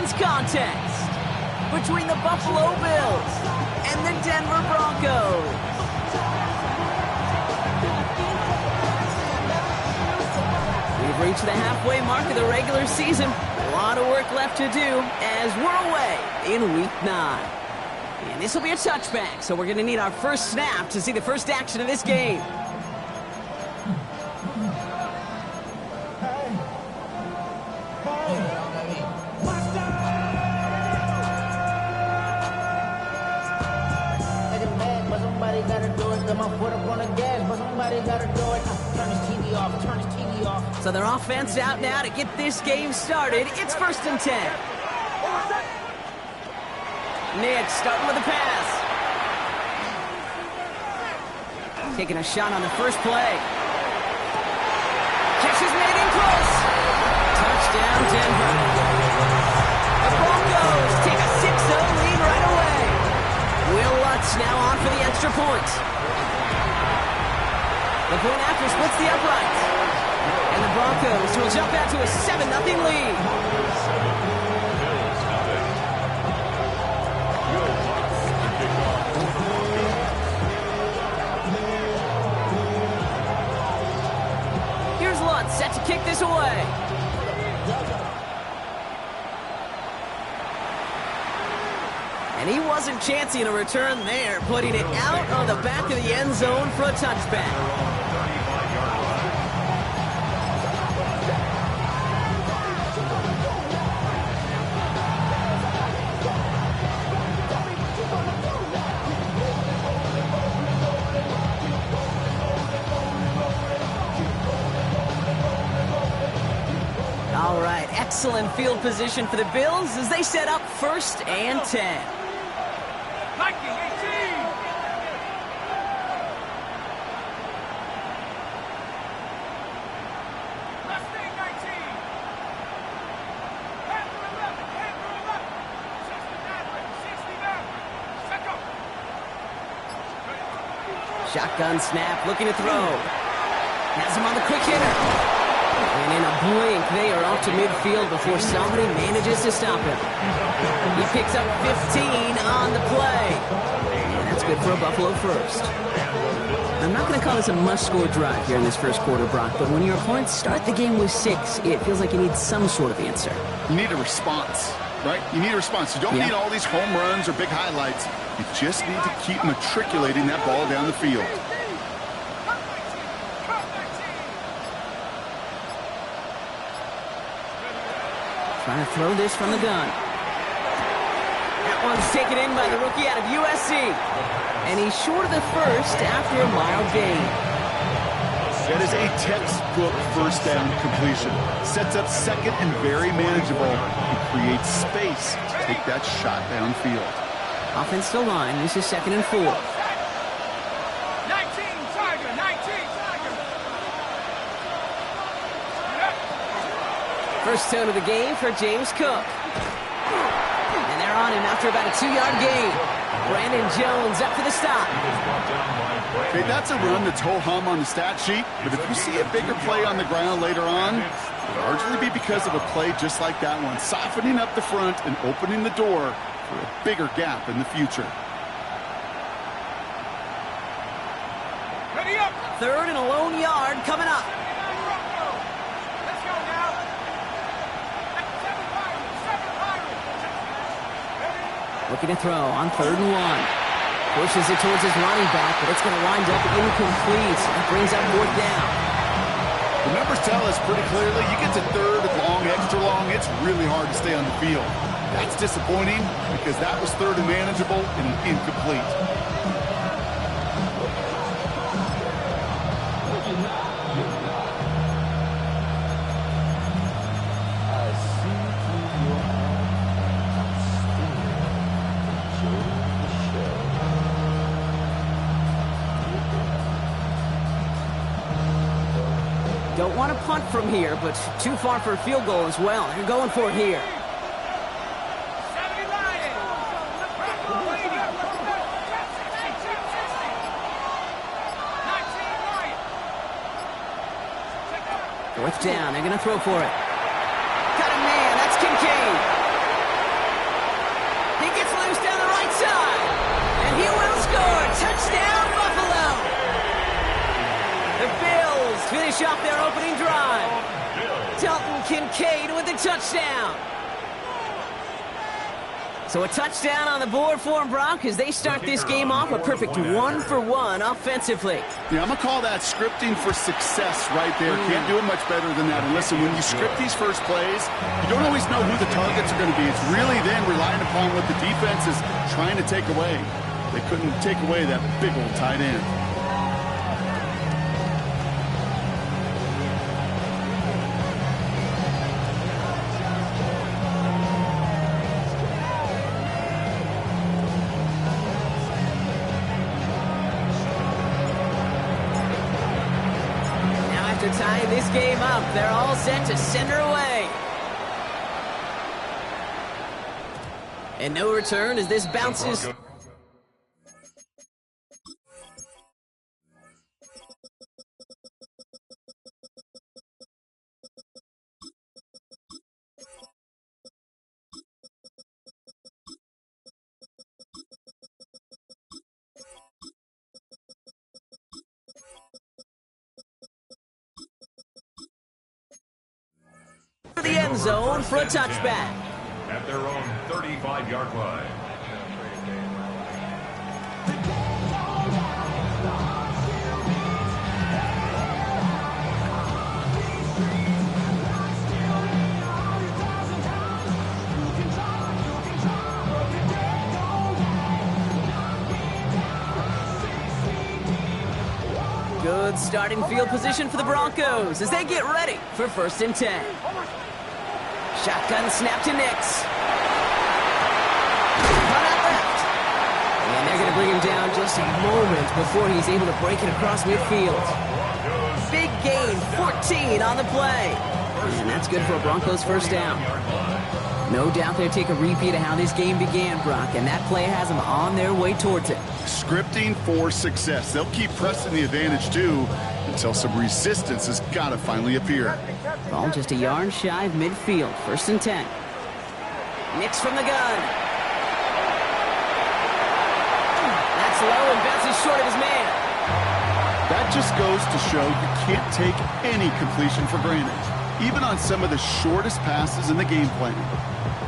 tonight's contest between the Buffalo Bills and the Denver Broncos. We've reached the halfway mark of the regular season. A lot of work left to do as we're away in Week 9. And this will be a touchback, so we're going to need our first snap to see the first action of this game. So their offense out now to get this game started. It's 1st and 10. Nick starting with the pass. Taking a shot on the first play. Catch is made in close. Touchdown, Denver. The Broncos take a 6-0 lead right away. Will Lutz now on for the extra point. The point after splits the uprights. And the Broncos will jump out to a 7-0 lead. Here's Lutz set to kick this away. And he wasn't chancing a return there, putting it out on the back of the end zone for a touchback. All right, excellent field position for the Bills as they set up 1st and 10. Shotgun snap, looking to throw. Has him on the quick hitter. And in a blink, they are off to midfield before somebody manages to stop him. He picks up 15 on the play. And that's good for a Buffalo first. I'm not going to call this a must-score drive here in this first quarter, Brock, but when your opponents start the game with 6, it feels like you need some sort of answer. You need a response, right? You need a response. You don't need all these home runs or big highlights. You just need to keep matriculating that ball down the field. Trying to throw this from the gun. That one's taken in by the rookie out of USC. And he's short of the first after a mild gain. That is a textbook first down completion. Sets up second and very manageable. And creates space to take that shot downfield. Offense to line. This is 2nd and 4. 19 Tiger, 19 Tiger. First tone of the game for James Cook. And they're on him after about a 2-yard gain. Brandon Jones up for the stop. Okay, that's a run that's ho-hum on the stat sheet, but if you see a bigger play on the ground later on, it'll largely be because of a play just like that one, softening up the front and opening the door for a bigger gap in the future. Ready up. 3rd and a lone yard coming up. Let's go now. 7 Looking to throw on 3rd and 1. Pushes it towards his running back, but it's going to wind up incomplete. That brings up 4th down. The numbers tell us pretty clearly, you get to 3rd and long, extra long, it's really hard to stay on the field. That's disappointing because that was 3rd and manageable and incomplete. Don't want to punt from here, but too far for a field goal as well. They're going for it here. 70 Lions. 4th down. They're going to throw for it. Got a man. That's Kincaid. finish off their opening drive. Dalton Kincaid with the touchdown. So a touchdown on the board for them, Brock, as they start this game off a perfect 1-for-1 offensively. Yeah, I'm going to call that scripting for success right there. Can't do it much better than that. And listen, when you script these first plays, you don't always know who the targets are going to be. It's really then relying upon what the defense is trying to take away. They couldn't take away that big old tight end. Tying this game up, they're all set to send her away. And no return as this bounces. The end zone for a touchback. At their own 35-yard line. Good starting field position for the Broncos as they get ready for 1st and 10. Shotgun snap to Nix. Run out left. And they're going to bring him down just a moment before he's able to break it across midfield. Big gain, 14 on the play. And that's good for a Broncos first down. No doubt they'll take a repeat of how this game began, Brock, and that play has them on their way towards it. Scripting for success. They'll keep pressing the advantage, too, until some resistance has got to finally appear. Ball just a yard shy of midfield. 1st and 10. Nix from the gun. That's low and bounces short of his man. That just goes to show you can't take any completion for granted, even on some of the shortest passes in the game plan.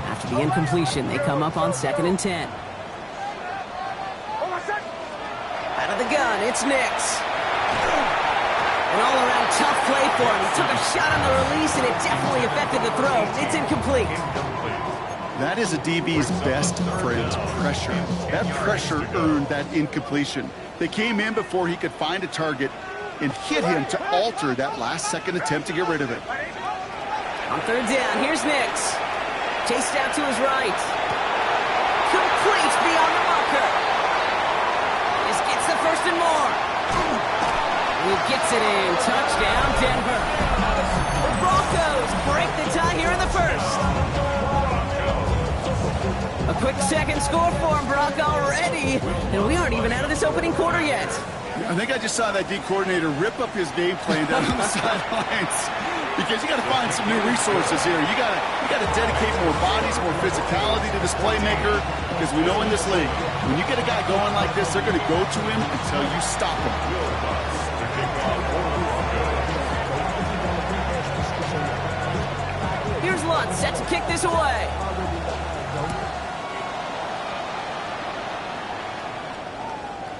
After the incompletion, they come up on 2nd and 10. Out of the gun, it's Nix. An all-around tough play for him. He took a shot on the release, and it definitely affected the throw. It's incomplete. That is a DB's best friend, pressure. That pressure earned that incompletion. They came in before he could find a target and hit him to alter that last-second attempt to get rid of it. On 3rd down, here's Nix. Chased out to his right. Complete beyond the marker. This gets the 1st and more. He gets it in. Touchdown, Denver. The Broncos break the tie here in the 1st. A quick second score for him, Brock, already. And we aren't even out of this opening quarter yet. I think I just saw that D coordinator rip up his game plan down on the sidelines. Because you got to find some new resources here. You got to dedicate more bodies, more physicality to this playmaker. Because we know in this league, when you get a guy going like this, they're going to go to him until you stop him. Here's Lutz, set to kick this away.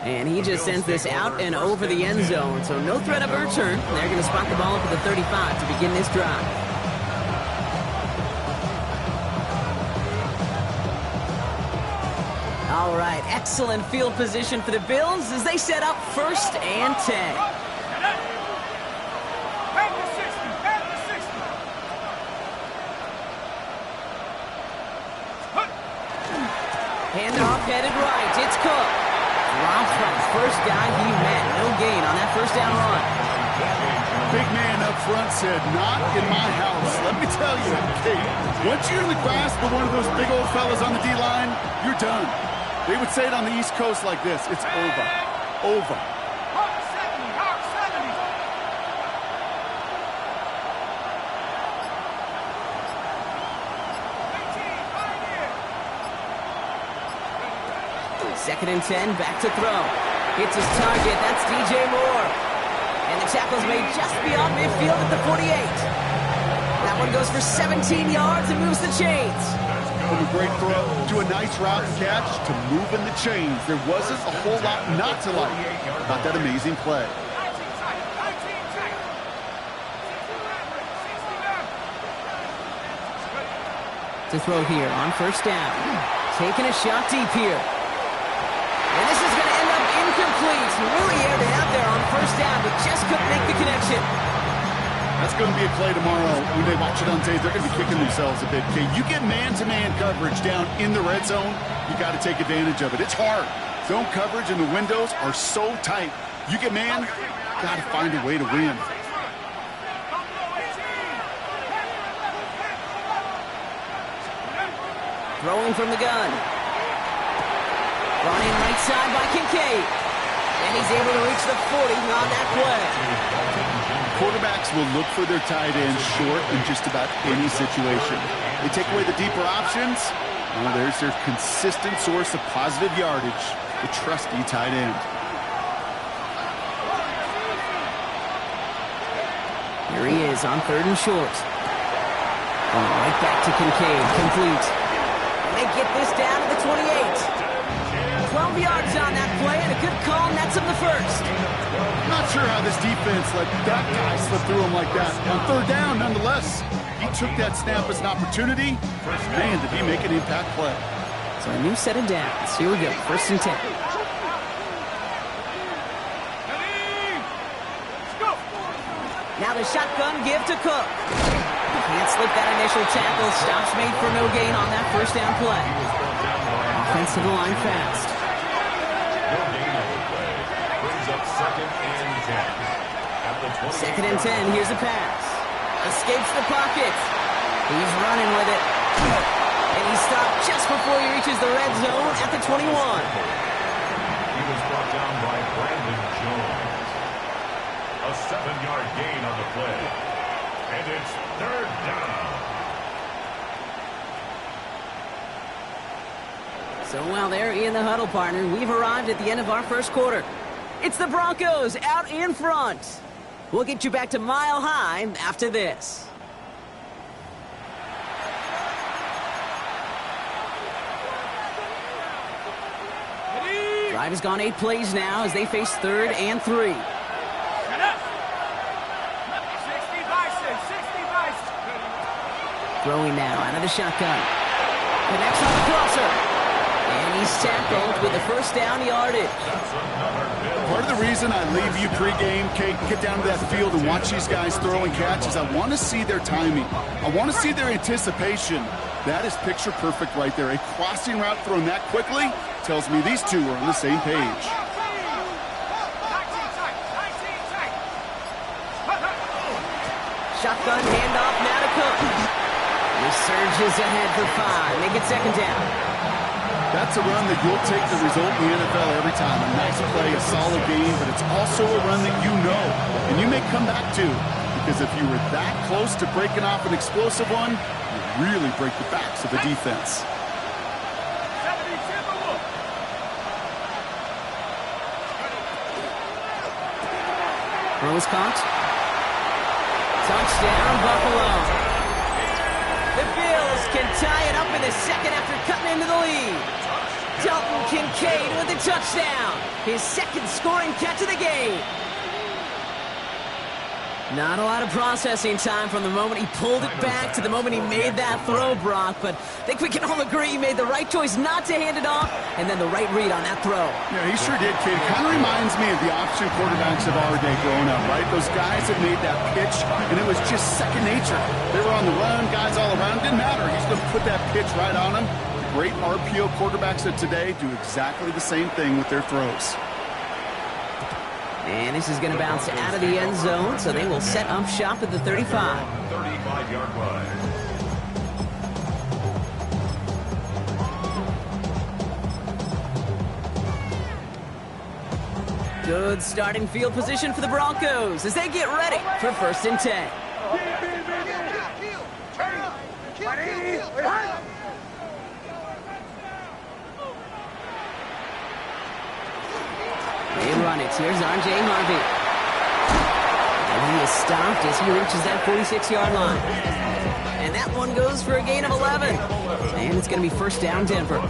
And he just sends this out and over the end zone, so no threat of a return. They're going to spot the ball up at the 35 to begin this drive. All right, excellent field position for the Bills as they set up 1st and 10. Back to 60, back to 60. Handoff headed right, it's Cook. Drops from the first guy he met. No gain on that 1st down run. Big man up front said, not in my house. Let me tell you, Kate, once you're in the grasp of one of those big old fellas on the D-line, you're done. They would say it on the East Coast like this. It's over. Over. Hawk 70, Hawk 70. Second and 10, back to throw. Hits his target, that's DJ Moore. And the tackle's made just beyond midfield at the 48. That one goes for 17 yards and moves the chains. From a great throw to a nice route catch to moving the chains. There wasn't a whole lot not to like about that amazing play. To throw here on first down. Taking a shot deep here. And this is going to end up incomplete. Really aired it out there on first down, but just couldn't make the connection. That's going to be a play tomorrow. When they watch it on tape, they're going to be kicking themselves a bit. Okay, you get man-to-man coverage down in the red zone, you got to take advantage of it. It's hard. Zone coverage and the windows are so tight. You get man, got to find a way to win. Throwing from the gun. Brought in right side by Kincaid. And he's able to reach the 40 on that play. Quarterbacks will look for their tight end short in just about any situation. They take away the deeper options. Well, there's their consistent source of positive yardage, the trusty tight end. Here he is on 3rd and short. Going right back to Kincaid. Complete. They get this down to the 28. 12 yards on that play, and a good call nets him the first. Not sure how this defense let that guy slip through him like that. On 3rd down, nonetheless, he took that snap as an opportunity. Man, did he make an impact play. So a new set of downs. Here we go, 1st and 10. Now the shotgun give to Cook. Can't slip that initial tackle. Stops made for no gain on that first down play. Offensive line fast. No gain on the play. Brings up 2nd and 10. At the 2nd and 10. Here's a pass. Escapes the pocket. He's running with it. And he stopped just before he reaches the red zone at the 21. He was brought down by Brandon Jones. A 7-yard gain on the play. And it's 3rd down. So while they're in the huddle, partner, we've arrived at the end of our first quarter. It's the Broncos out in front. We'll get you back to Mile High after this. Drive has gone 8 plays now as they face 3rd and 3. Throwing now out of the shotgun. Connects on the crosser. And he's tackled with the first down yardage. Part of the reason I leave you pregame, Kate, get down to that field and watch these guys throw and catch is I want to see their timing. I want to see their anticipation. That is picture perfect right there. A crossing route thrown that quickly tells me these two are on the same page. Shotgun handoff now to Cook. He surges ahead for 5. Make it 2nd down. That's a run that you'll take the result in the NFL every time. A nice play, a solid game, but it's also a run that you know and you may come back to. Because if you were that close to breaking off an explosive one, you really break the backs of the defense. Rose caught. Touchdown, Buffalo. The Bills can tie it up in the second after cutting into the lead. Dalton Kincaid with the touchdown. His 2nd scoring catch of the game. Not a lot of processing time from the moment he pulled it back to the moment he made that throw, Brock. But I think we can all agree he made the right choice not to hand it off, and then the right read on that throw. Yeah, he sure did, kid. Kind of reminds me of the option quarterbacks of our day growing up, right? Those guys that made that pitch, and it was just second nature. They were on the run, guys all around. Didn't matter. He's going to put that pitch right on them. The great RPO quarterbacks of today do exactly the same thing with their throws. And this is going to bounce out of the end zone, so they will set up shop at the 35. 35-yard line. Good starting field position for the Broncos as they get ready for 1st and 10. They run it. Here's R.J. Harvey. he is stopped as he reaches that 46-yard line. And that one goes for a gain of 11. And it's going to be first down, Denver.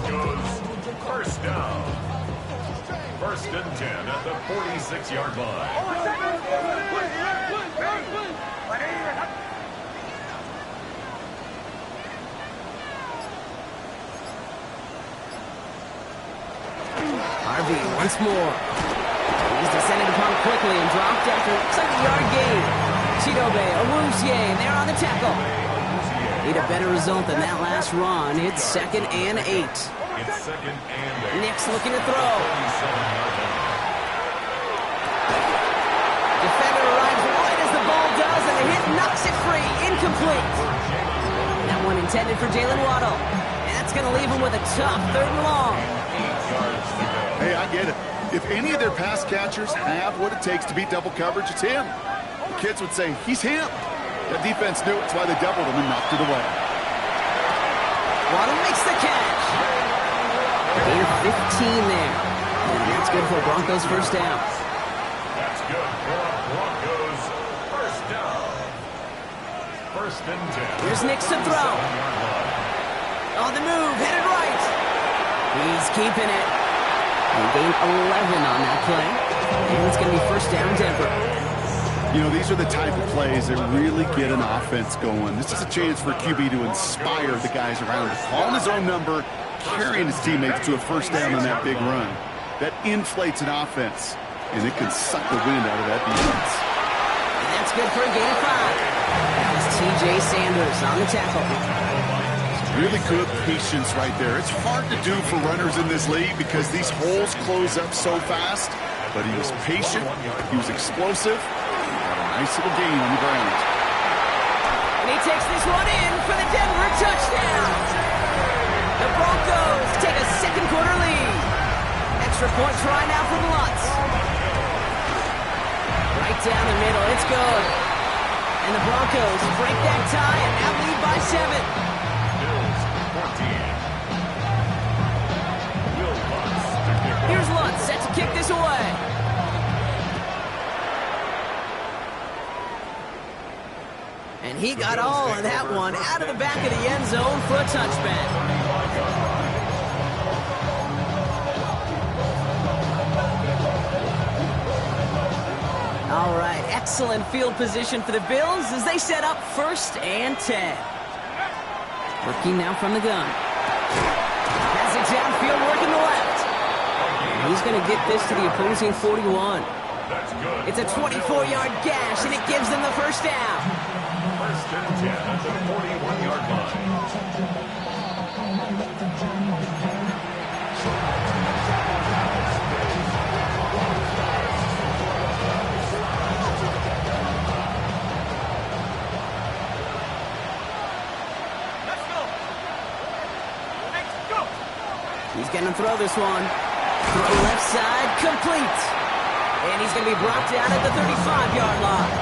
First down. First and 10 at the 46-yard line. Harvey once more. He's descended upon quickly and dropped after looks like a yard gain. Chidobe, Awuzie, there on the tackle. Need a better result than that last run. It's 2nd and 8. It's 2nd and 8. Nick's looking to throw. Defender arrives right as the ball does, and the hit knocks it free. Incomplete. That one intended for Jalen Waddle. And that's going to leave him with a tough 3rd and long. Hey, I get it. If any of their pass catchers have what it takes to beat double coverage, it's him. The kids would say, he's him. That defense knew it. That's why they doubled him and knocked it away. Waddle makes the catch. Gain of 15 there. And that's good for Broncos first down. That's good for Broncos first down. First and 10. Here's Nick to throw. On the move, headed right. He's keeping it. He gained 11 on that play. And it's going to be first down, Denver. You know, these are the type of plays that really get an offense going. This is a chance for a QB to inspire the guys around him. Calling his own number, carrying his teammates to a first down on that big run. That inflates an offense, and it can suck the wind out of that defense. And that's good for a gain of 5. That was T.J. Sanders on the tackle. Really good patience right there. It's hard to do for runners in this league because these holes close up so fast. But he was patient. He was explosive. Got a nice little gain on the ground. And he takes this one in for the Denver touchdown. The Broncos take a 2nd quarter lead. Extra point try now from Lutz. Right down the middle. It's good. And the Broncos break that tie and now lead by 7. Here's Lutz set to kick this away. And he got all of that one out of the back of the end zone for a touchback. All right, excellent field position for the Bills as they set up 1st and 10. Working now from the gun. Pass it downfield, working the left. He's going to get this to the opposing 41. It's a 24-yard gash, and it gives them the first down. First and 10 at the 41-yard line. Let's go. Let's go. He's going to throw this one. Throw left side, complete. And he's going to be brought down at the 35-yard line.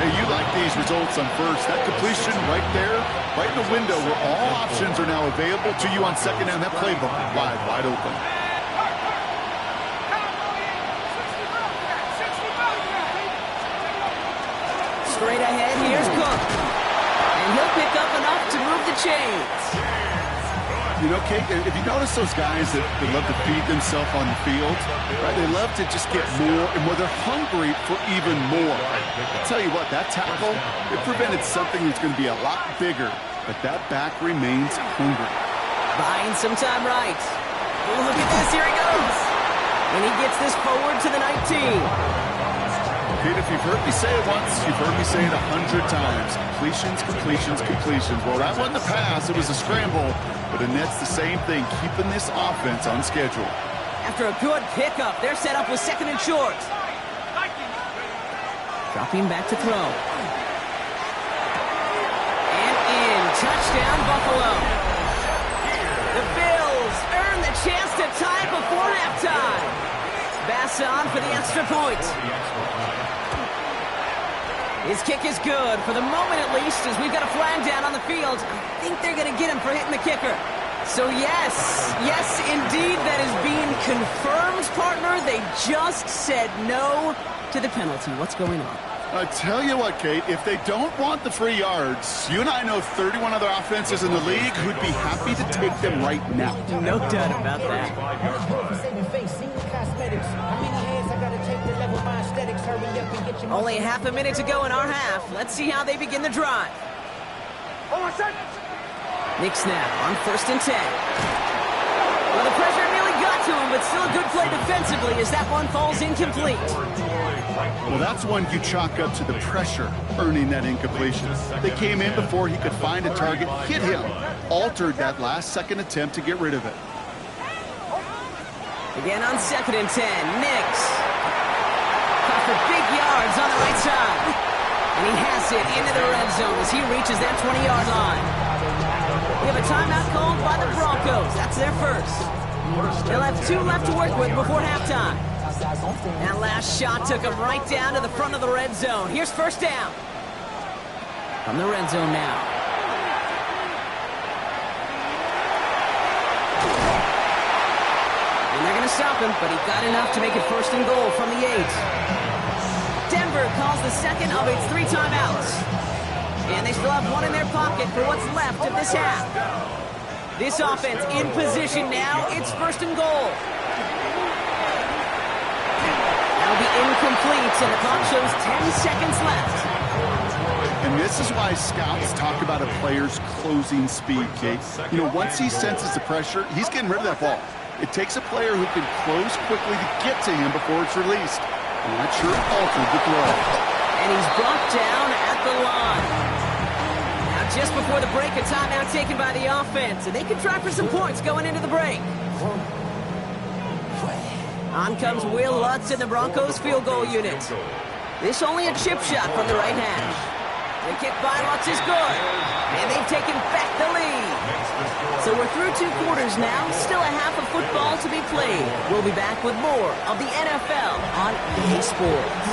Hey, you like these results on first. That completion right there, right in the window where all options are now available to you on 2nd down. That playbook wide open. Straight ahead, here's Cook. And he'll pick up enough to move the chains. You know, Kate, if you notice those guys that love to feed themselves on the field, right? They love to just get more, and where they're hungry for even more. I'll tell you what, that tackle, it prevented something that's going to be a lot bigger, but that back remains hungry. Buying some time right. Oh, look at this, here he goes. And he gets this forward to the 19. Kate, if you've heard me say it once, you've heard me say it 100 times. Completions, completions, completions. Well, that wasn't a pass, it was a scramble. But Annette's the same thing, keeping this offense on schedule. After a good pickup, they're set up with 2nd and short. Dropping back to throw. And in. Touchdown, Buffalo. The Bills earn the chance to tie before halftime. Basson for the extra point. His kick is good, for the moment at least, as we've got a flag down on the field. I think they're going to get him for hitting the kicker. So yes, indeed, that is being confirmed, partner. They just said no to the penalty. What's going on? I tell you what, Kate, if they don't want the free yards, you and I know 31 other offenses in the league who'd be happy to take them right now. No doubt about that. Only half a minute to go in our half. Let's see how they begin the drive. Nick snap on 1st and 10. Well, the pressure nearly got to him, but still a good play defensively as that one falls incomplete. Well, that's one you chalk up to the pressure earning that incompletion. They came in before he could find a target, hit him, altered that last-second attempt to get rid of it. Again on 2nd and 10, Nix. Caught for big yards on the right side. And he has it into the red zone as he reaches that 20-yard line. We have a timeout called by the Broncos. That's their first. They'll have 2 left to work with before halftime. That last shot took him right down to the front of the red zone. Here's 1st down. From the red zone now. And they're going to stop him, but he got enough to make it 1st and goal from the 8. Denver calls the second of its 3 timeouts. And they still have 1 in their pocket for what's left of this half. This offense in position now. It's 1st and goal. That'll be incomplete, and the clock shows 10 seconds left. And this is why scouts talk about a player's closing speed, Kate. You know, once he senses the pressure, he's getting rid of that ball. It takes a player who can close quickly to get to him before it's released. And that sure altered the throw. And he's brought down at the line. Now, just before the break, a timeout taken by the offense. And they can try for some points going into the break. On comes Will Lutz in the Broncos field goal unit. This only a chip shot from the right hash. The kick by Lutz is good. And they've taken back the lead. So we're through 2 quarters now. Still a half of football to be played. We'll be back with more of the NFL on EA Sports.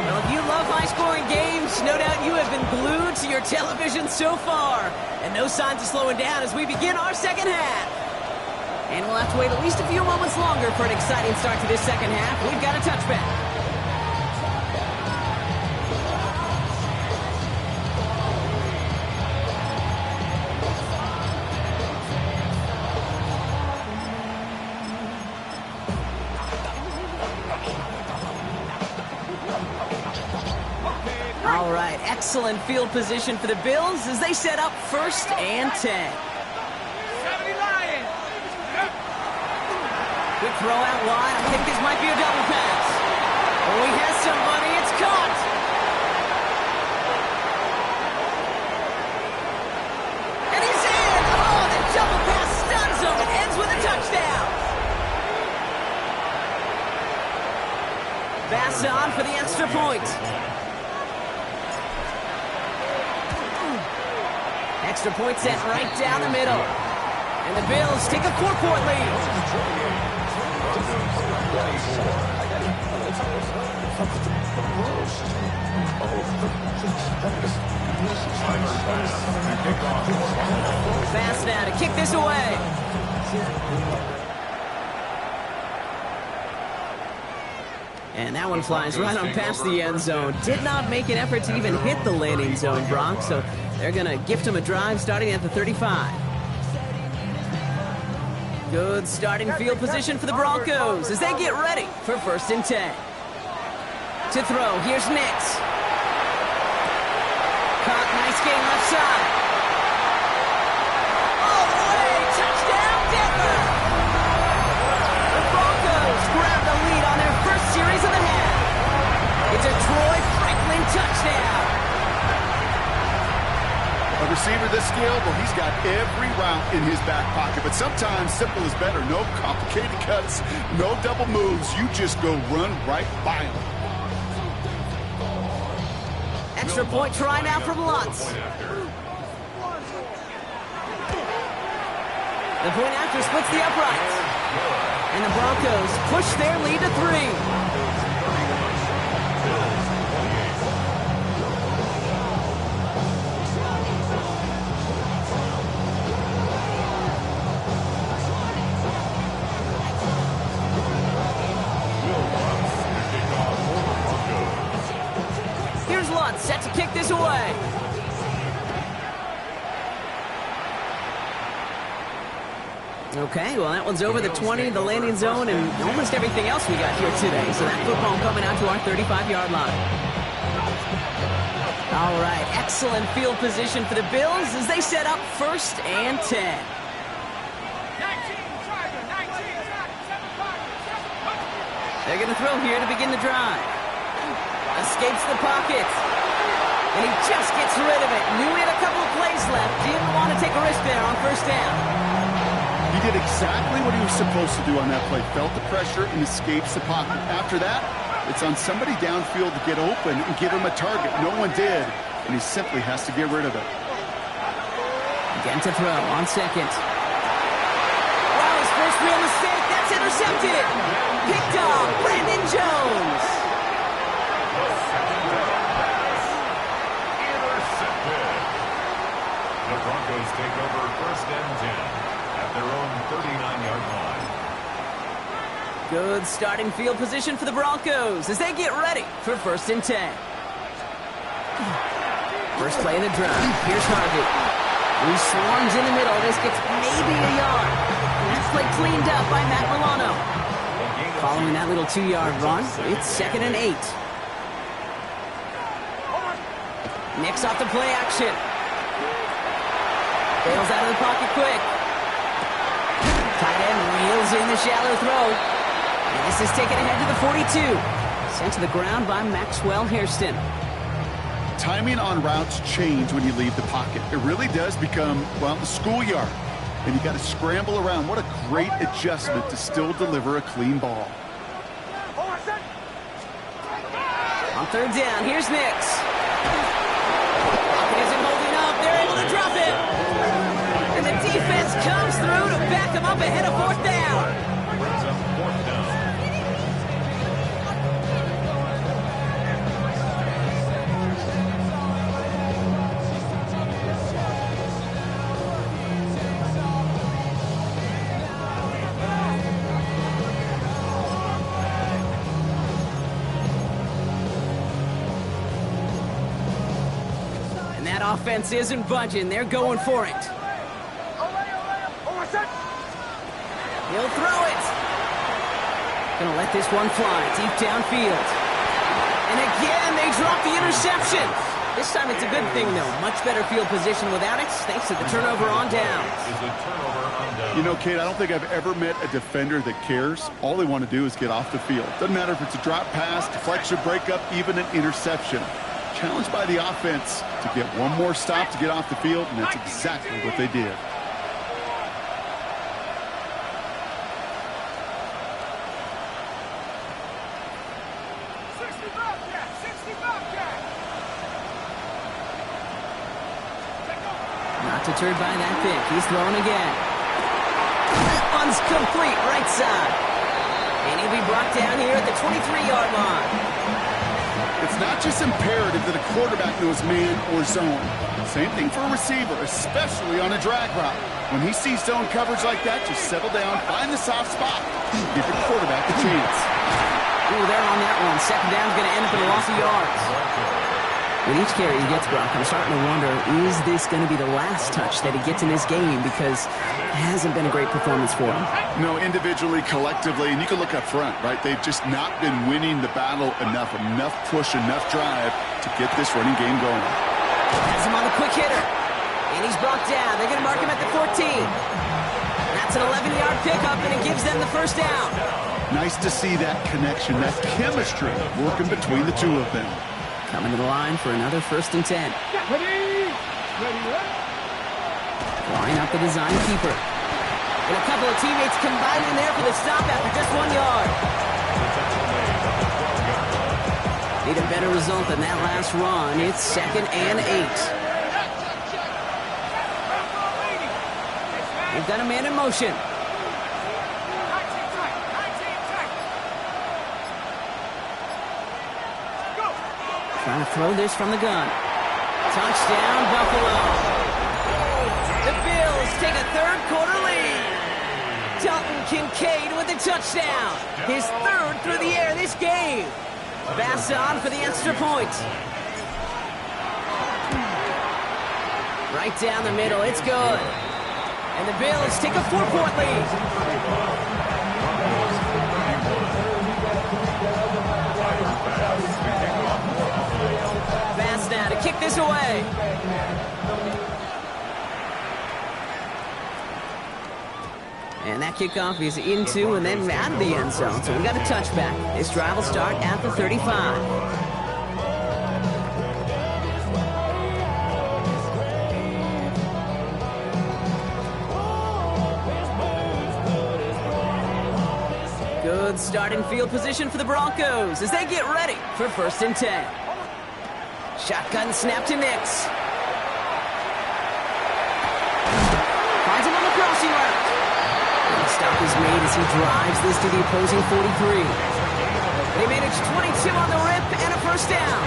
Well, if you love high-scoring games, no doubt you have been glued to your television so far. And no signs of slowing down as we begin our second half. And we'll have to wait at least a few moments longer for an exciting start to this second half. We've got a touchback. All right, excellent field position for the Bills as they set up 1st and 10. 70 Lions! Quick throw out wide. I think this might be a double pass. Oh, he has somebody. It's caught. And he's in. Oh, the double pass stuns him. It ends with a touchdown. Bass on for the extra point. Extra point set right down the middle. And the Bills take a 4-point lead. Fast now to kick this away. And that one flies right on past the end zone. Did not make an effort to even hit the landing zone, Bronx. So they're going to gift him a drive starting at the 35. Good starting field position for the Broncos as they get ready for 1st and 10. To throw, here's Nix. Caught, nice game left side. All the way, touchdown Denver! The Broncos grab the lead on their first series of the half. It's a Troy Franklin touchdown. A receiver this skilled, well, he's got every route in his back pocket. But sometimes simple is better. No complicated cuts, no double moves. You just go run right by him. Extra point try now from Lutz. The point after splits the uprights. And the Broncos push their lead to 3. Okay, well, that one's over the 20, the landing zone, and almost everything else we got here today. So that football coming out to our 35-yard line. All right, excellent field position for the Bills as they set up 1st and 10. 19, driver, 19, 7 pockets. They're going to throw here to begin the drive. Escapes the pocket. And he just gets rid of it. Knew he had a couple of plays left. Didn't want to take a risk there on 1st down. He did exactly what he was supposed to do on that play. Felt the pressure and escapes the pocket. After that, it's on somebody downfield to get open and give him a target. No one did, and he simply has to get rid of it. Again to throw on 2nd. Wow, his first real mistake. That's intercepted. Picked off Brandon Jones. Intercepted. The Broncos take over 1st and 10 at their own 39-yard line. Good starting field position for the Broncos as they get ready for 1st and 10. First play of the drive. Here's Harvey. He swarms in the middle. This gets maybe a yard. And that's play cleaned up by Matt Milano. Following that little 2-yard run, it's 2nd and 8. Nicks off the play action. Bails out of the pocket quick. Tight end reels in the shallow throw. And this is taken ahead to the 42. Sent to the ground by Maxwell Hairston. Timing on routes change when you leave the pocket. It really does become, well, the schoolyard. And you got to scramble around. What a great adjustment to still deliver a clean ball. On 3rd down, here's Nicks. Pocket isn't holding up. They're able to drop it. And the defense comes through to back him up ahead of 4th down. Brings up 4th down. That offense isn't budging. They're going for it. He'll throw it. Gonna let this one fly deep downfield. And again, they drop the interception. This time it's a good thing, though. Much better field position without it, thanks to the turnover on downs. You know, Kate, I don't think I've ever met a defender that cares. All they want to do is get off the field. Doesn't matter if it's a drop pass, deflection, breakup, even an interception. Challenged by the offense to get one more stop to get off the field, and that's exactly what they did. Not deterred by that pick. He's throwing again. That one's complete, right side. And he'll be brought down here at the 23-yard line. It's not just imperative that a quarterback knows man or zone. Same thing for a receiver, especially on a drag route. When he sees zone coverage like that, just settle down, find the soft spot, give your quarterback a chance. Ooh, they're on that one. 2nd down's going to end up in a loss of yards. With each carry he gets, Brock, I'm starting to wonder, is this going to be the last touch that he gets in this game? Because it hasn't been a great performance for him. No, individually, collectively, and you can look up front, right? They've just not been winning the battle enough push, enough drive to get this running game going. Has him on the quick hitter. And he's brought down. They're going to mark him at the 14. That's an 11-yard pickup, and it gives them the 1st down. Nice to see that connection, that chemistry working between the two of them. Coming to the line for another 1st and 10. Line up the design keeper. And a couple of teammates combining there for the stop after just 1 yard. Need a better result than that last run. It's 2nd and 8. They've got a man in motion. Trying to throw this from the gun. Touchdown, Buffalo. The Bills take a 3rd quarter lead. Dalton Kincaid with a touchdown. His 3rd through the air this game. Bass on for the extra point. Right down the middle. It's good. And the Bills take a 4-point lead. Fast now to kick this away. And that kickoff is into and then out of the end zone. So we got a touchback. This drive will start at the 35. Good starting field position for the Broncos as they get ready for 1st and 10. Shotgun snap to Nix. Finds him on the crossing route. And the stop is made as he drives this to the opposing 43. They manage 22 on the rip and a 1st down.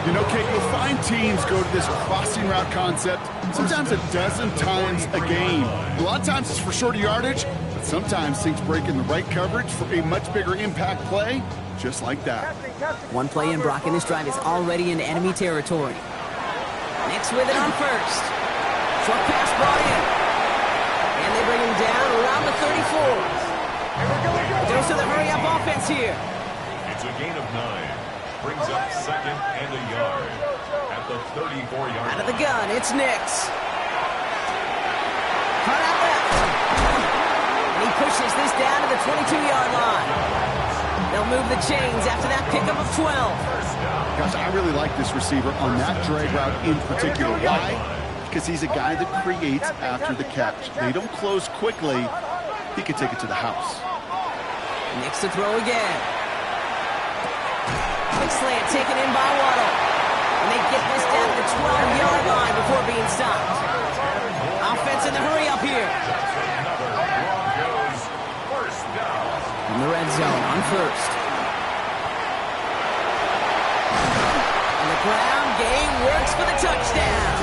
You know, Kate, you'll find teams go to this crossing route concept sometimes a dozen times a game. A lot of times it's for shorter yardage, but sometimes things break in the right coverage for a much bigger impact play, just like that. One play in, Brock, in this drive is already into enemy territory. Nix with it on 1st. Short pass brought in. And they bring him down around the 34. Goes to the hurry-up offense here. It's a gain of 9. Brings up 2nd and a yard at the 34-yard line. Out of the gun, it's Nix. Cut out left. And he pushes this down to the 22-yard line. They'll move the chains after that pickup of 12. Gosh, I really like this receiver on that drag route in particular. Why? Because he's a guy that creates after the catch. They don't close quickly. He could take it to the house. Nix to throw again. Quick slant taken in by Waddle. And they get this down to the 12-yard line before being stopped. Offense in the hurry up here. In the red zone on 1st. And the ground game works for the touchdown.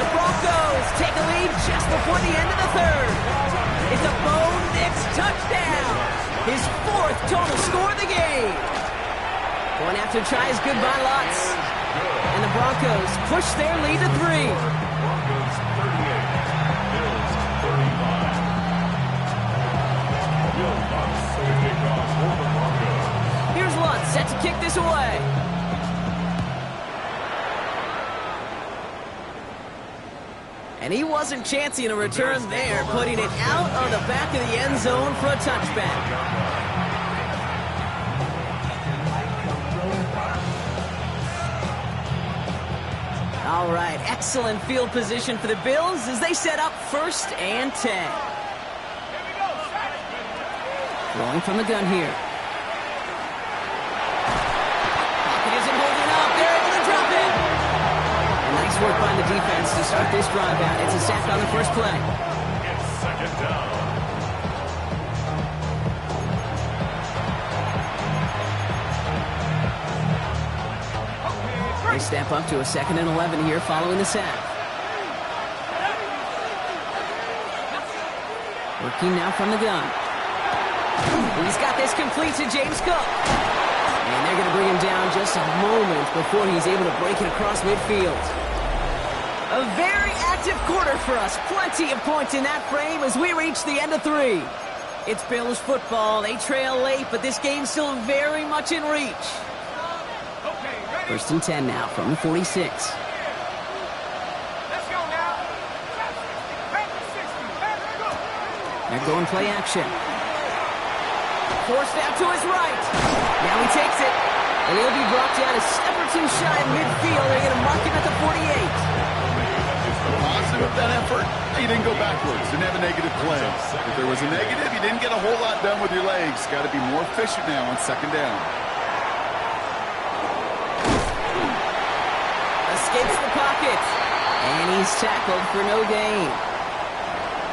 The Broncos take a lead just before the end of the 3rd. It's a Bo Nix touchdown. His 4th total score of the game. Going after tries goodbye lots. And the Broncos push their lead to 3. Broncos 38, Bills 35. Will Lutz to kick off for the Broncos. Here's Lutz set to kick this away. And he wasn't chancing a return there, putting it out of the back of the end zone for a touchback. All right, excellent field position for the Bills as they set up 1st and 10. Rolling from the gun here. Pocket isn't holding up. They're able to drop it. And nice work by the defense to start this drive out. It's a sack on the 1st play. It's 2nd down. They step up to a 2nd and 11 here following the sack. Working now from the gun. He's got this complete to James Cook. And they're going to bring him down just a moment before he's able to break it across midfield. A very active quarter for us. Plenty of points in that frame as we reach the end of 3. It's Bills football. They trail late, but this game's still very much in reach. 1st and 10 now from the 46. Let's go now. They're going play action. Forced out to his right. Now he takes it. And he'll be brought down a step or two shy of midfield. They're going to mark him at the 48. Positive of that effort, you didn't go backwards. Didn't have a negative play. If there was a negative, you didn't get a whole lot done with your legs. Got to be more efficient now on 2nd down. Escapes the pocket. And he's tackled for no gain.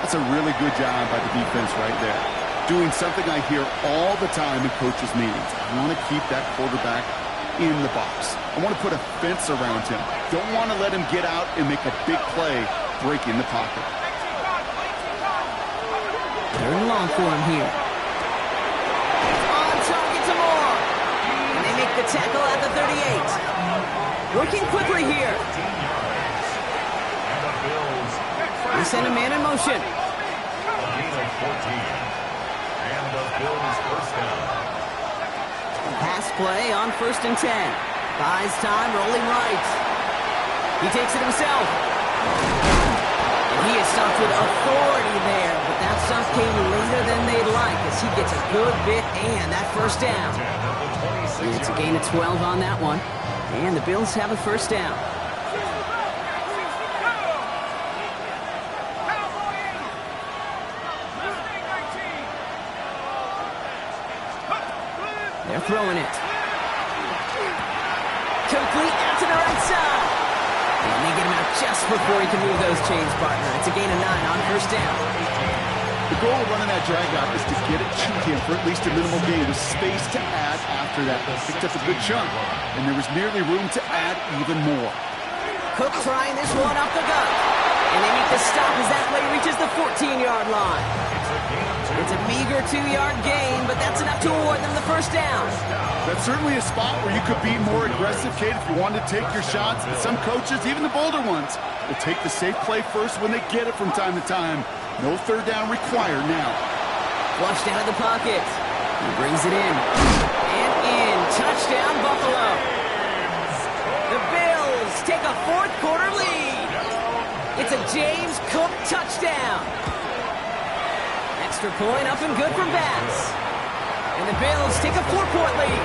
That's a really good job by the defense right there. Doing something I hear all the time in coaches' meetings. I want to keep that quarterback in the box. I want to put a fence around him. Don't want to let him get out and make a big play breaking the pocket. They're in long for him here. On target to Moore. And they make the tackle at the 38. Working quickly here. They send a man in motion. A gain of 14. And the Bills first down. Pass play on 1st and 10. Buys time, rolling right. He takes it himself. And he is stopped with authority there, but that stop came later than they'd like as he gets a good bit and that first down. And it's a gain of 12 on that one. And the Bills have a first down. They're throwing it. Complete out to the right side. And they get him out just before he can move those chains, partner. It's a gain of 9 on first down. The goal of running that drag out is to get it to him for at least a minimal gain with space to add after that. Picked up a good chunk, and there was nearly room to add even more. Cook trying this one off the gut. And they make the stop as that play reaches the 14-yard line. It's a meager 2-yard gain, but that's enough to award them the first down. That's certainly a spot where you could be more aggressive, Kate, if you wanted to take your shots. And some coaches, even the bolder ones, will take the safe play first when they get it from time to time. No third down required now. Flushed out of the pocket. He brings it in. And in. Touchdown, Buffalo. The Bills take a fourth-quarter lead. It's a James Cook touchdown. Extra point up and good for Bass. And the Bills take a 4-point lead.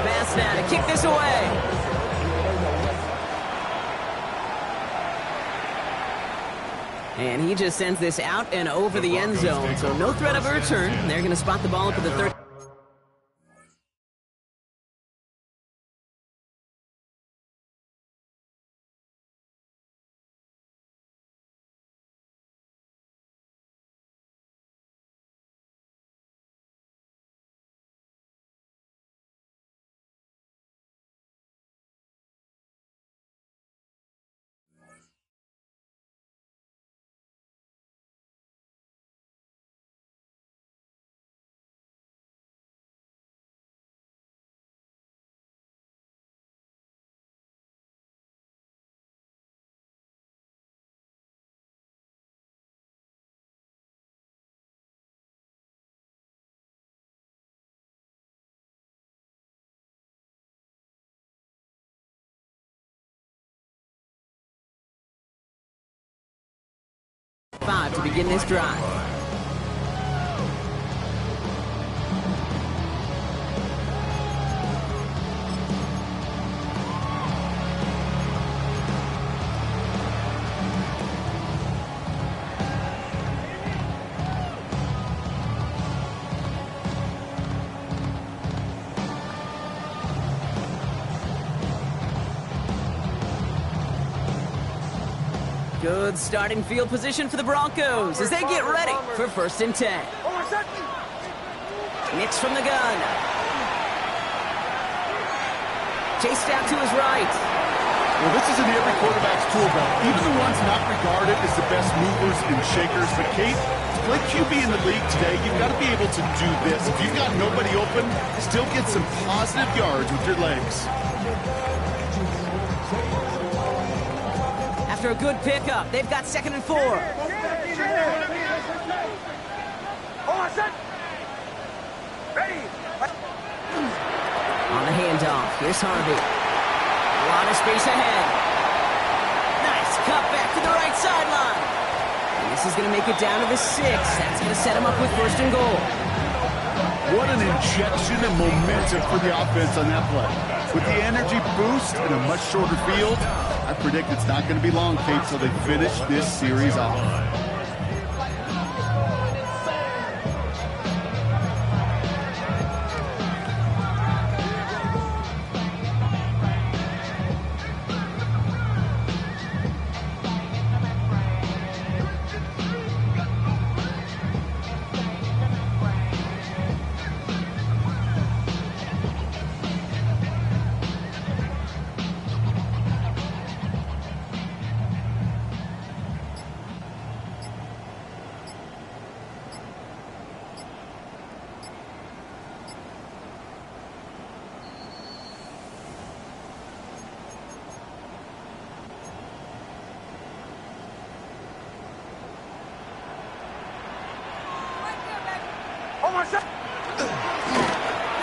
Bass now to kick this away. And he just sends this out and over the end zone. So no threat of a return. They're going to spot the ball up at the 30. To begin this drive. Good starting field position for the Broncos as they get ready for 1st and 10. Mix from the gun. Chased out to his right. Well, this is in every quarterback's tool belt, even the ones not regarded as the best movers and shakers. But, Kate, to play QB in the league today, you've got to be able to do this. If you've got nobody open, still get some positive yards with your legs. After a good pickup, they've got 2nd and 4. On the handoff, here's Harvey. A lot of space ahead. Nice cut back to the right sideline. And this is going to make it down to the 6. That's going to set him up with 1st and goal. What an injection of momentum for the offense on that play. With the energy boost and a much shorter field, I predict it's not going to be long, Kate, till they finish this series off.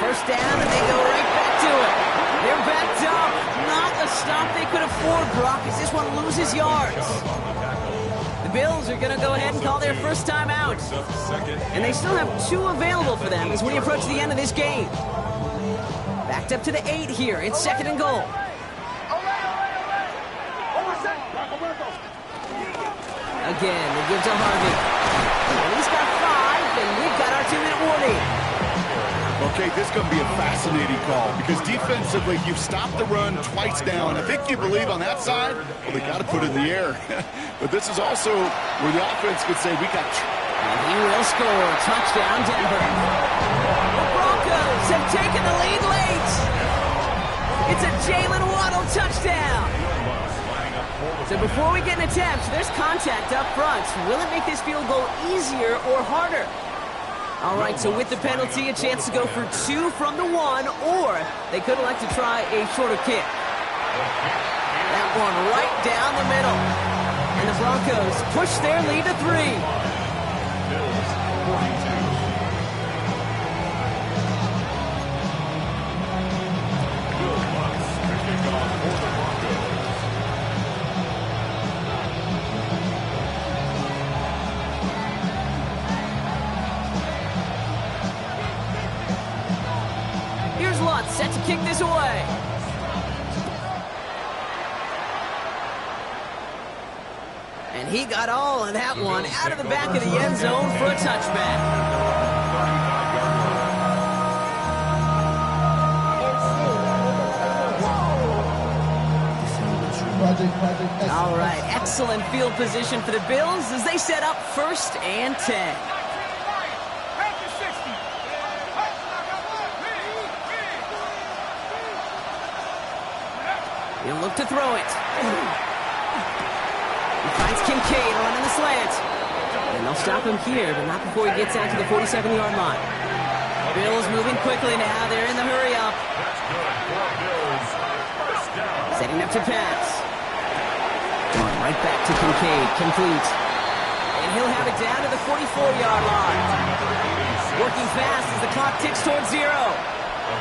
First down, and they go right back to it. They're backed up. Not a stop they could afford, Brock, as this one loses yards. The Bills are going to go ahead and call their first time out. And they still have 2 available for them as we approach the end of this game. Backed up to the 8 here. It's 2nd and goal. Again, they give to Harvey. And he's got 5, and we've got our 2-minute warning. Okay, this is going to be a fascinating call because defensively, you've stopped the run twice down. I think you believe on that side, well, they got to put it in the air. But this is also where the offense could say, we got... And he will score. Touchdown, Denver. The Broncos have taken the lead late. It's a Jalen Waddle touchdown. So before we get an attempt, there's contact up front. Will it make this field goal easier or harder? All right, so with the penalty, a chance to go for 2 from the 1, or they could elect to try a shorter kick. That one right down the middle. And the Broncos push their lead to 3. Bills 42. Bill Lutz to kick off for the Broncos. Here's Lutz set to kick this away. And he got all of that one out of the back of the end zone for a touchback. All right, excellent field position for the Bills as they set up 1st and 10. He'll look to throw it. He finds Kincaid running the slant. And they'll stop him here, but not before he gets out to the 47-yard line. Bills moving quickly now. They're in the hurry-up. Setting up to pass. Going right back to Kincaid. Complete. And he'll have it down to the 44-yard line. Working fast as the clock ticks towards 0. A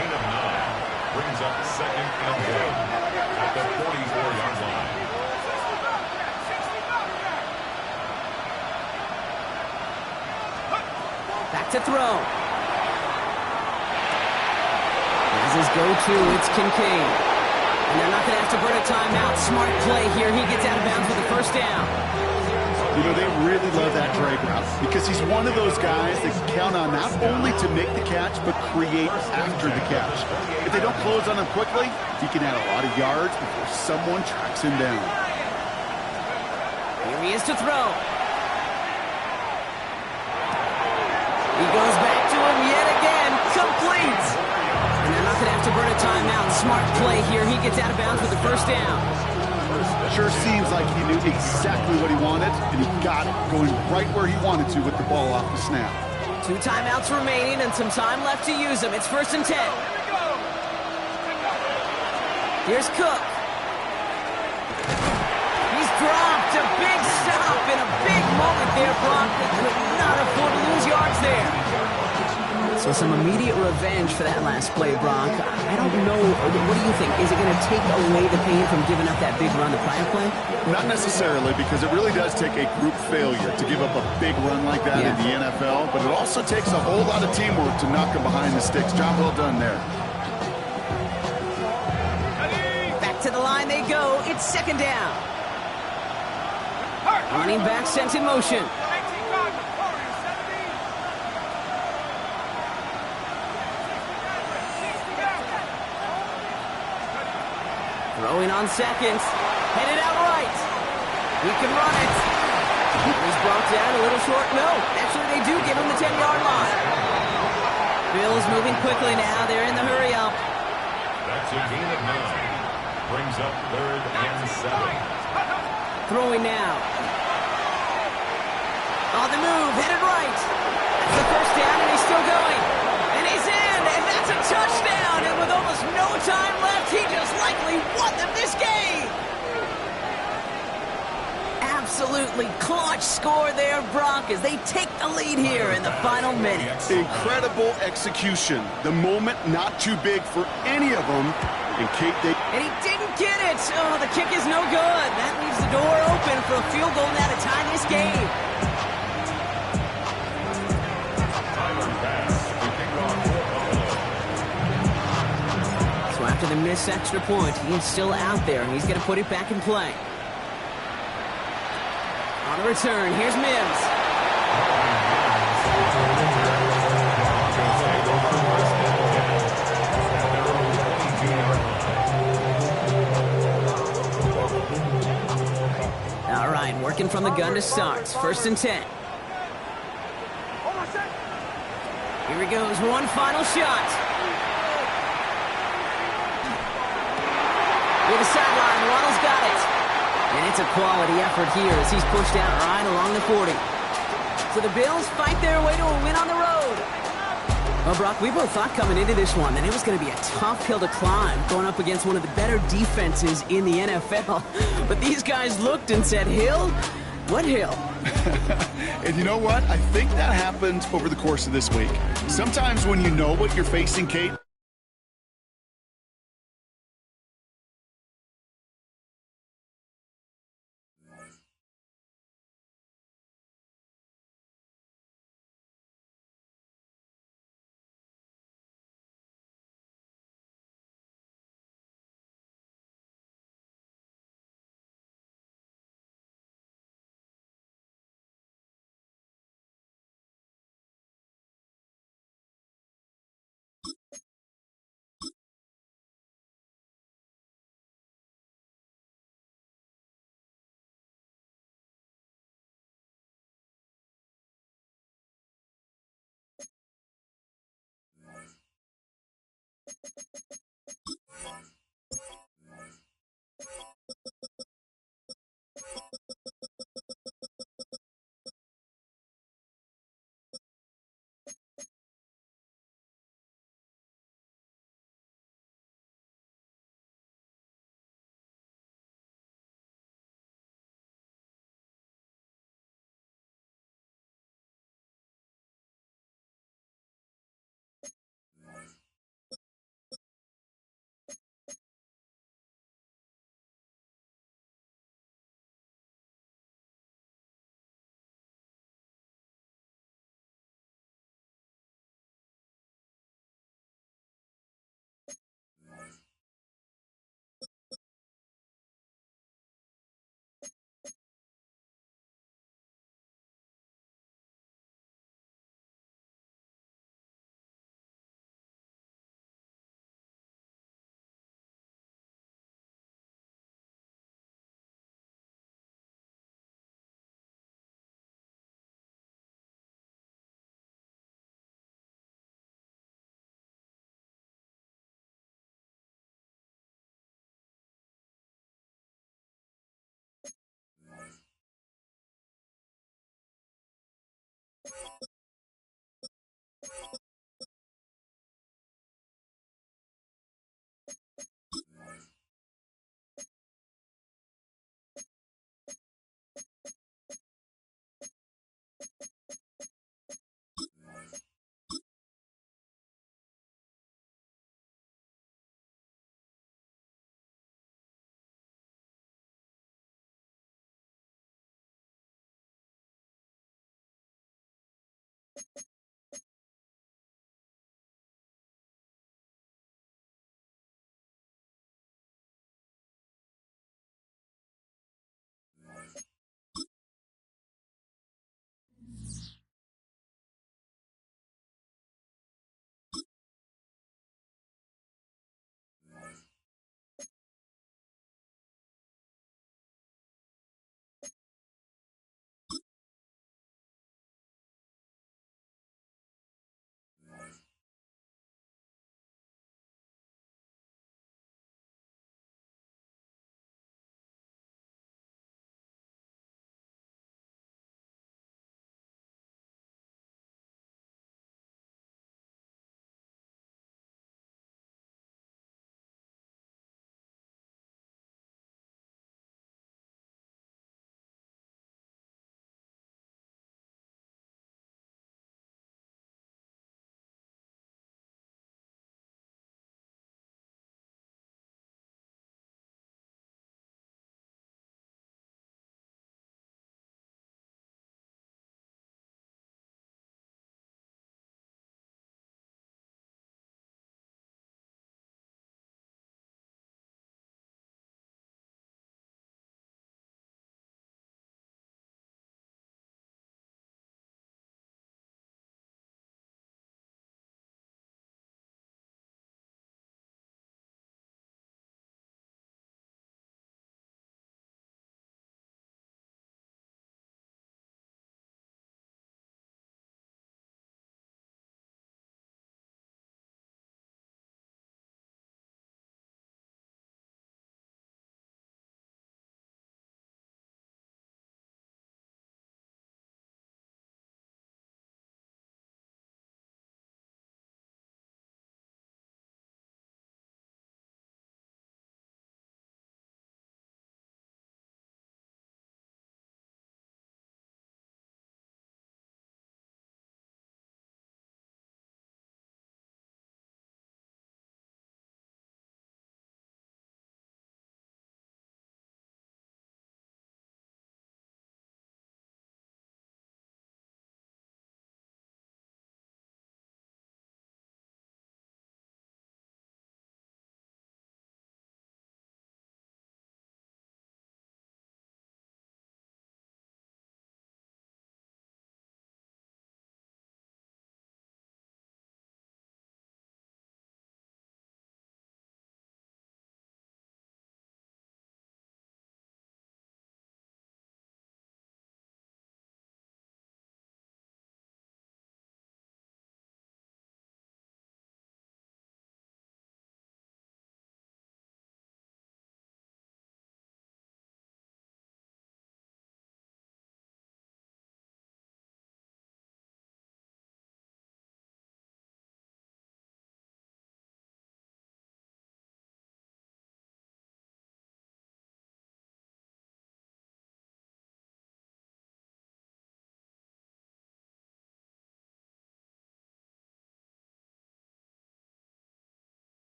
gain of 9 brings up 2nd and goal at the 44-yard line. Back to throw. As his go-to, it's Kincaid. And they're not going to have to burn a timeout. Smart play here. He gets out of bounds with the first down. You know, they really love that drag route because he's one of those guys that can count on not only to make the catch, but create after the catch. If they don't close on him quickly, he can add a lot of yards before someone tracks him down. Here he is to throw. He goes back to him yet again. Complete. And they're not going to have to burn a timeout. Smart play here. He gets out of bounds with the first down. Sure seems like he knew exactly what he wanted, and he got it, going right where he wanted to with the ball off the snap. 2 timeouts remaining and some time left to use them. It's 1st and 10. Here's Cook. He's dropped. A big stop and a big moment there, Brock. They could not afford to lose yards there. So some immediate revenge for that last play, Brock. I don't know. What do you think? Is it going to take away the pain from giving up that big run the prior play? Not necessarily, because it really does take a group failure to give up a big run like that in the NFL. But it also takes a whole lot of teamwork to knock them behind the sticks. Job well done there. Back to the line they go. It's 2nd down. Running back sent in motion. Throwing on seconds. Headed out right. He can run it. He's brought down a little short. No, actually they do give him the 10-yard line. Bills moving quickly now. They're in the hurry-up. That's a gain of 9. Brings up 3rd and 7. Throwing now. On the move, headed right. That's the first down, and he's still going. And he's in, and that's a touchdown. And with almost no time left, he just likely won them this game. Absolutely absolutely clutch score there, Brock, as they take the lead here in the final minutes. Incredible execution. The moment not too big for any of them. And Kate, And he didn't get it. Oh, the kick is no good. That leaves the door open for a field goal now to tie this game. So after the missed extra point, he's still out there. He's going to put it back in play. On the return, here's Mims. All right, working from the gun to start. 1st and 10. Here he goes, one final shot. Near the sideline, Waddle's got it. And it's a quality effort here as he's pushed out right along the 40. So the Bills fight their way to a win on the road. Well, Brock, we both thought coming into this one that it was going to be a tough hill to climb going up against one of the better defenses in the NFL. But these guys looked and said, Hill? What hill? and you know what? I think that happened over the course of this week. Sometimes when you know what you're facing, Kate,